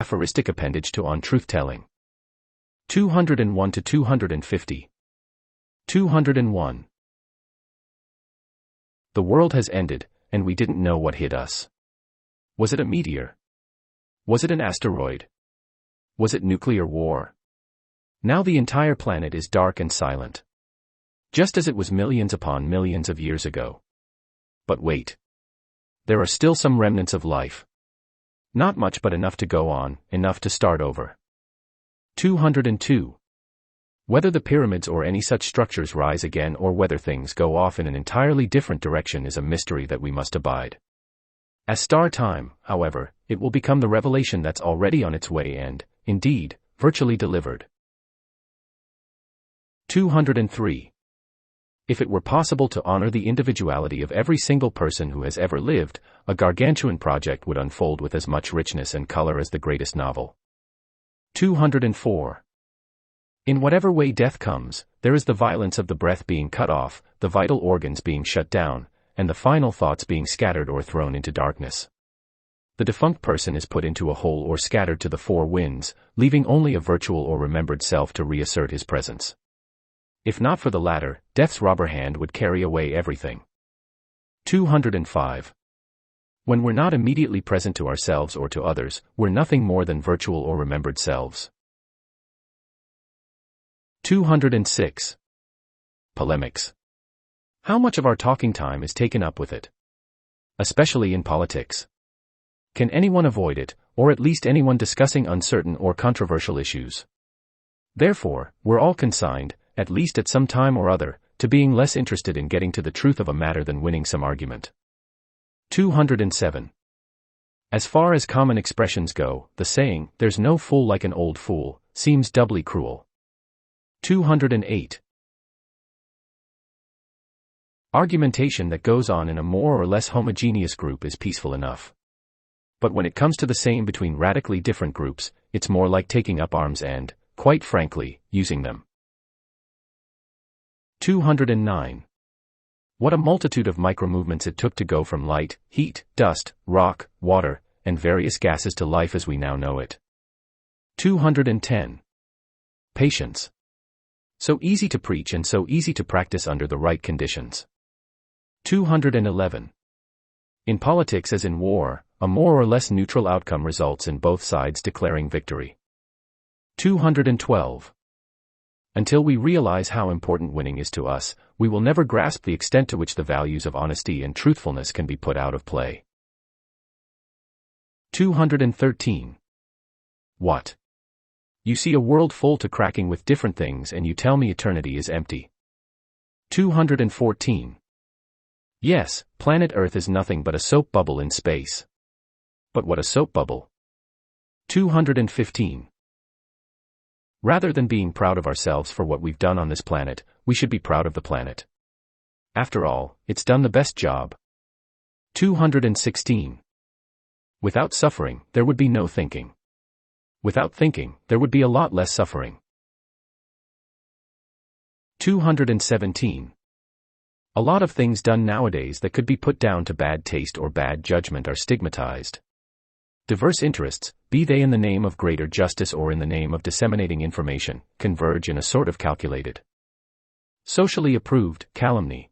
Aphoristic appendage to On Truthtelling. 201 to 250. 201. The world has ended, and we didn't know what hit us. Was it a meteor? Was it an asteroid? Was it nuclear war? Now the entire planet is dark and silent. Just as it was millions upon millions of years ago. But wait. There are still some remnants of life. Not much, but enough to go on, enough to start over. 202. Whether the pyramids or any such structures rise again or whether things go off in an entirely different direction is a mystery that we must abide. As star time, however, it will become the revelation that's already on its way and, indeed, virtually delivered. 203. If it were possible to honor the individuality of every single person who has ever lived, a gargantuan project would unfold with as much richness and color as the greatest novel. 204. In whatever way death comes, there is the violence of the breath being cut off, the vital organs being shut down, and the final thoughts being scattered or thrown into darkness. The defunct person is put into a hole or scattered to the four winds, leaving only a virtual or remembered self to reassert his presence. If not for the latter, death's robber hand would carry away everything. 205. When we're not immediately present to ourselves or to others, we're nothing more than virtual or remembered selves. 206. Polemics. How much of our talking time is taken up with it? Especially in politics. Can anyone avoid it, or at least anyone discussing uncertain or controversial issues? Therefore, we're all consigned, at least at some time or other, to being less interested in getting to the truth of a matter than winning some argument. 207. As far as common expressions go, the saying, "There's no fool like an old fool," seems doubly cruel. 208. Argumentation that goes on in a more or less homogeneous group is peaceful enough. But when it comes to the same between radically different groups, it's more like taking up arms and, quite frankly, using them. 209. What a multitude of micromovements it took to go from light, heat, dust, rock, water, and various gases to life as we now know it. 210. Patience. So easy to preach and so easy to practice under the right conditions. 211. In politics as in war, a more or less neutral outcome results in both sides declaring victory. 212. Until we realize how important winning is to us, we will never grasp the extent to which the values of honesty and truthfulness can be put out of play. 213. What? You see a world full to cracking with different things and you tell me eternity is empty. 214. Yes, planet Earth is nothing but a soap bubble in space. But what a soap bubble. 215. Rather than being proud of ourselves for what we've done on this planet, we should be proud of the planet. After all, it's done the best job. 216. Without suffering, there would be no thinking. Without thinking, there would be a lot less suffering. 217. A lot of things done nowadays that could be put down to bad taste or bad judgment are stigmatized. Diverse interests, be they in the name of greater justice or in the name of disseminating information, converge in a sort of calculated, socially approved calumny.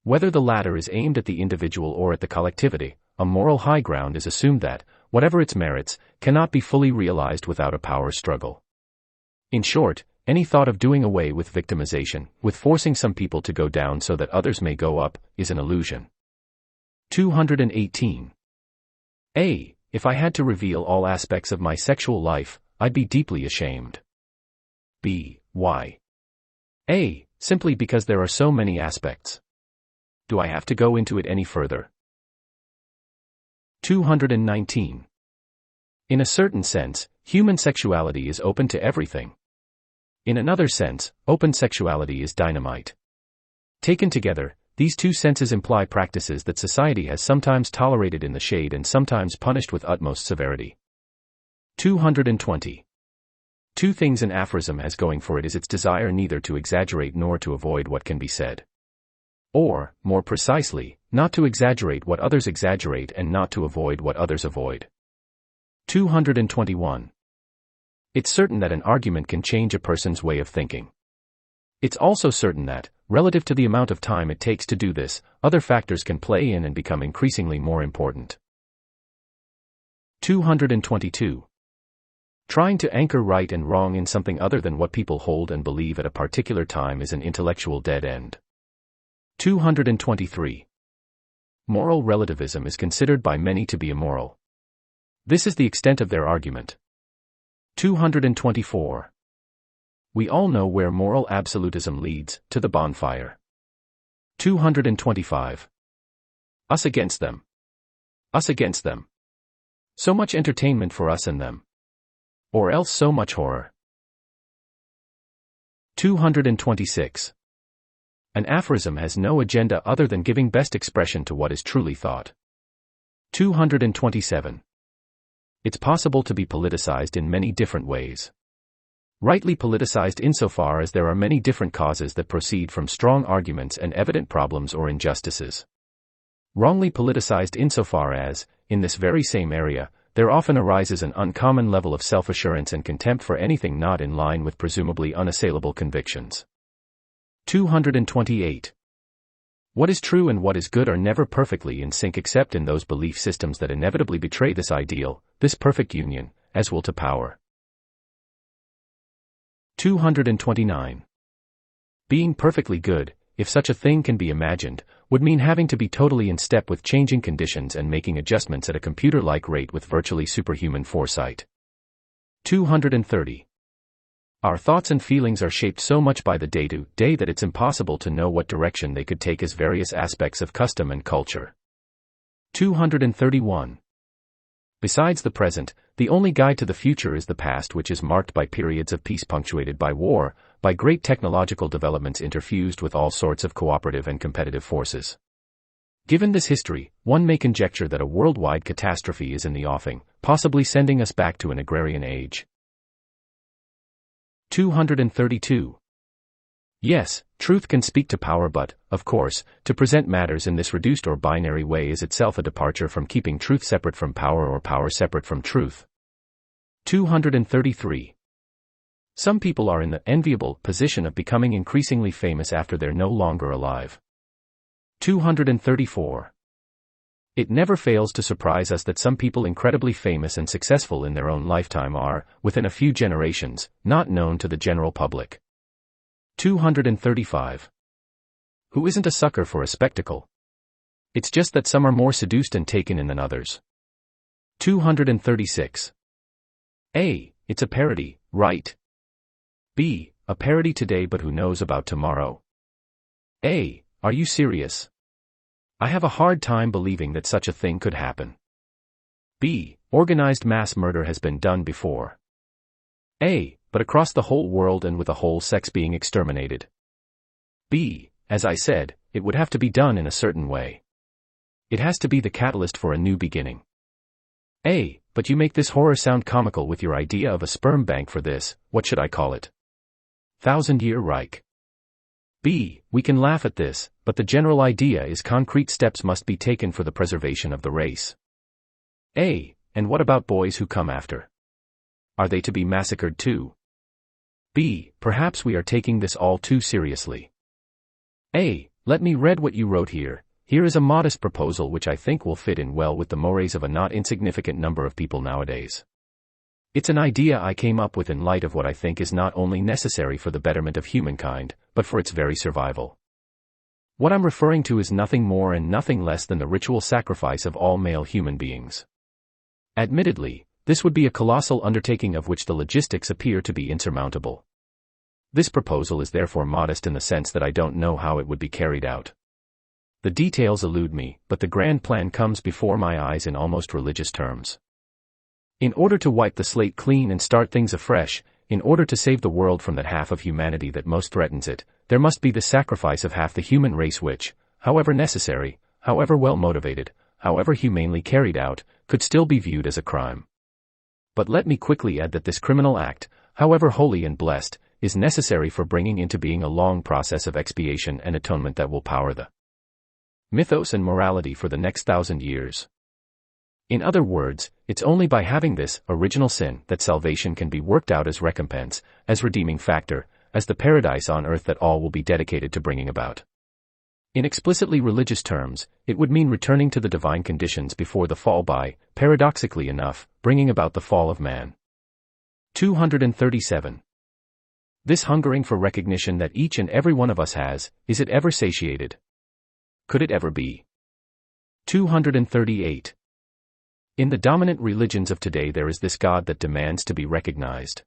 Whether the latter is aimed at the individual or at the collectivity, a moral high ground is assumed that, whatever its merits, cannot be fully realized without a power struggle. In short, any thought of doing away with victimization, with forcing some people to go down so that others may go up, is an illusion. 218. A. If I had to reveal all aspects of my sexual life, I'd be deeply ashamed. B. Why? A. Simply because there are so many aspects. Do I have to go into it any further? 219. In a certain sense, human sexuality is open to everything. In another sense, open sexuality is dynamite. Taken together, these two senses imply practices that society has sometimes tolerated in the shade and sometimes punished with utmost severity. 220. Two things an aphorism has going for it is its desire neither to exaggerate nor to avoid what can be said. Or, more precisely, not to exaggerate what others exaggerate and not to avoid what others avoid. 221. It's certain that an argument can change a person's way of thinking. It's also certain that, relative to the amount of time it takes to do this, other factors can play in and become increasingly more important. 222. Trying to anchor right and wrong in something other than what people hold and believe at a particular time is an intellectual dead end. 223. Moral relativism is considered by many to be immoral. This is the extent of their argument. 224. We all know where moral absolutism leads, to the bonfire. 225. Us against them. Us against them. So much entertainment for us and them. Or else so much horror. 226. An aphorism has no agenda other than giving best expression to what is truly thought. 227. It's possible to be politicized in many different ways. Rightly politicized insofar as there are many different causes that proceed from strong arguments and evident problems or injustices. Wrongly politicized insofar as, in this very same area, there often arises an uncommon level of self-assurance and contempt for anything not in line with presumably unassailable convictions. 228. What is true and what is good are never perfectly in sync except in those belief systems that inevitably betray this ideal, this perfect union, as will to power. 229. Being perfectly good, if such a thing can be imagined, would mean having to be totally in step with changing conditions and making adjustments at a computer-like rate with virtually superhuman foresight. 230. Our thoughts and feelings are shaped so much by the day-to-day that it's impossible to know what direction they could take as various aspects of custom and culture. 231. Besides the present, the only guide to the future is the past, which is marked by periods of peace punctuated by war, by great technological developments interfused with all sorts of cooperative and competitive forces. Given this history, one may conjecture that a worldwide catastrophe is in the offing, possibly sending us back to an agrarian age. 232. Yes, truth can speak to power, but, of course, to present matters in this reduced or binary way is itself a departure from keeping truth separate from power or power separate from truth. 233. Some people are in the enviable position of becoming increasingly famous after they're no longer alive. 234. It never fails to surprise us that some people incredibly famous and successful in their own lifetime are, within a few generations, not known to the general public. 235. Who isn't a sucker for a spectacle? It's just that some are more seduced and taken in than others. 236. A. It's a parody, right? B. A parody today, but who knows about tomorrow? A. Are you serious? I have a hard time believing that such a thing could happen. B. Organized mass murder has been done before. A. But across the whole world and with a whole sex being exterminated. B. As I said, it would have to be done in a certain way. It has to be the catalyst for a new beginning. A. But you make this horror sound comical with your idea of a sperm bank for this, what should I call it? 1,000-year Reich. B. We can laugh at this, but the general idea is concrete steps must be taken for the preservation of the race. A. And what about boys who come after? Are they to be massacred too? B. Perhaps we are taking this all too seriously. A. Let me read what you wrote here. Here is a modest proposal which I think will fit in well with the mores of a not insignificant number of people nowadays. It's an idea I came up with in light of what I think is not only necessary for the betterment of humankind, but for its very survival. What I'm referring to is nothing more and nothing less than the ritual sacrifice of all male human beings. Admittedly, this would be a colossal undertaking of which the logistics appear to be insurmountable. This proposal is therefore modest in the sense that I don't know how it would be carried out. The details elude me, but the grand plan comes before my eyes in almost religious terms. In order to wipe the slate clean and start things afresh, in order to save the world from that half of humanity that most threatens it, there must be the sacrifice of half the human race which, however necessary, however well motivated, however humanely carried out, could still be viewed as a crime. But let me quickly add that this criminal act, however holy and blessed, is necessary for bringing into being a long process of expiation and atonement that will power the mythos and morality for the next 1,000 years. In other words, it's only by having this original sin that salvation can be worked out as recompense, as redeeming factor, as the paradise on earth that all will be dedicated to bringing about. In explicitly religious terms, it would mean returning to the divine conditions before the fall by, paradoxically enough, bringing about the fall of man. 237. This hungering for recognition that each and every one of us has, is it ever satiated? Could it ever be? 238. In the dominant religions of today there is this God that demands to be recognized.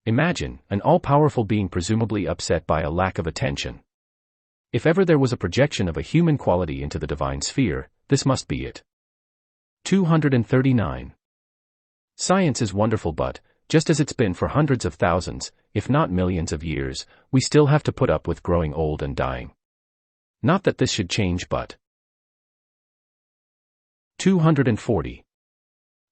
Imagine, an all-powerful being presumably upset by a lack of attention. If ever there was a projection of a human quality into the divine sphere, this must be it. 239. Science is wonderful, but, just as it's been for hundreds of thousands, if not millions of years, we still have to put up with growing old and dying. Not that this should change, but. 240.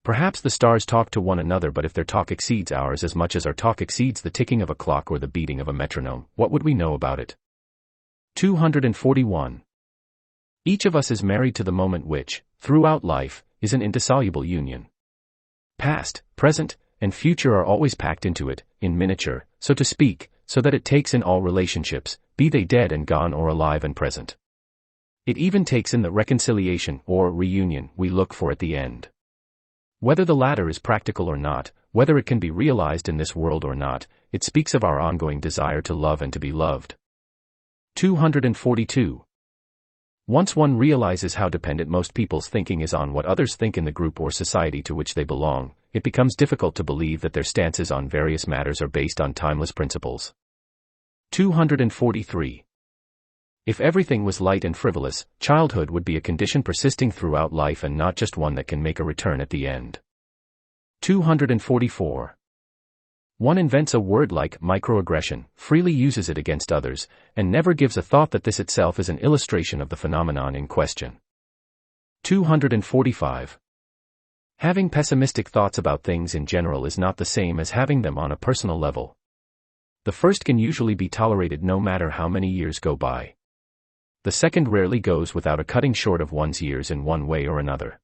Perhaps the stars talk to one another, but if their talk exceeds ours as much as our talk exceeds the ticking of a clock or the beating of a metronome, what would we know about it? 241. Each of us is married to the moment which, throughout life, is an indissoluble union. Past, present, and future are always packed into it, in miniature, so to speak, so that it takes in all relationships, be they dead and gone or alive and present. It even takes in the reconciliation, or reunion, we look for at the end. Whether the latter is practical or not, whether it can be realized in this world or not, it speaks of our ongoing desire to love and to be loved. 242. Once one realizes how dependent most people's thinking is on what others think in the group or society to which they belong, it becomes difficult to believe that their stances on various matters are based on timeless principles. 243. If everything was light and frivolous, childhood would be a condition persisting throughout life and not just one that can make a return at the end. 244. One invents a word like microaggression, freely uses it against others, and never gives a thought that this itself is an illustration of the phenomenon in question. 245. Having pessimistic thoughts about things in general is not the same as having them on a personal level. The first can usually be tolerated no matter how many years go by. The second rarely goes without a cutting short of one's years in one way or another.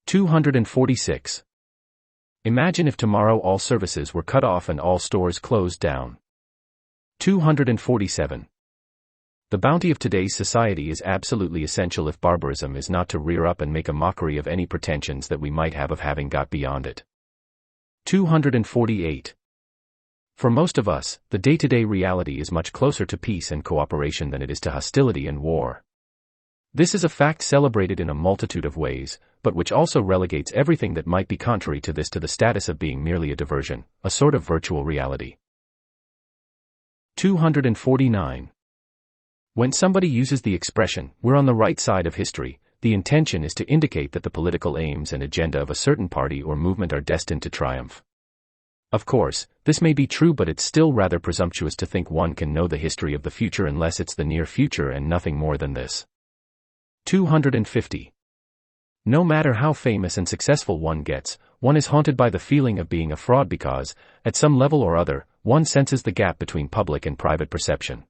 246. Imagine if tomorrow all services were cut off and all stores closed down. 247. The bounty of today's society is absolutely essential if barbarism is not to rear up and make a mockery of any pretensions that we might have of having got beyond it. 248. For most of us, the day-to-day reality is much closer to peace and cooperation than it is to hostility and war. This is a fact celebrated in a multitude of ways, but which also relegates everything that might be contrary to this to the status of being merely a diversion, a sort of virtual reality. 249. When somebody uses the expression, "we're on the right side of history," the intention is to indicate that the political aims and agenda of a certain party or movement are destined to triumph. Of course, this may be true, but it's still rather presumptuous to think one can know the history of the future unless it's the near future and nothing more than this. 250. No matter how famous and successful one gets, one is haunted by the feeling of being a fraud because, at some level or other, one senses the gap between public and private perception.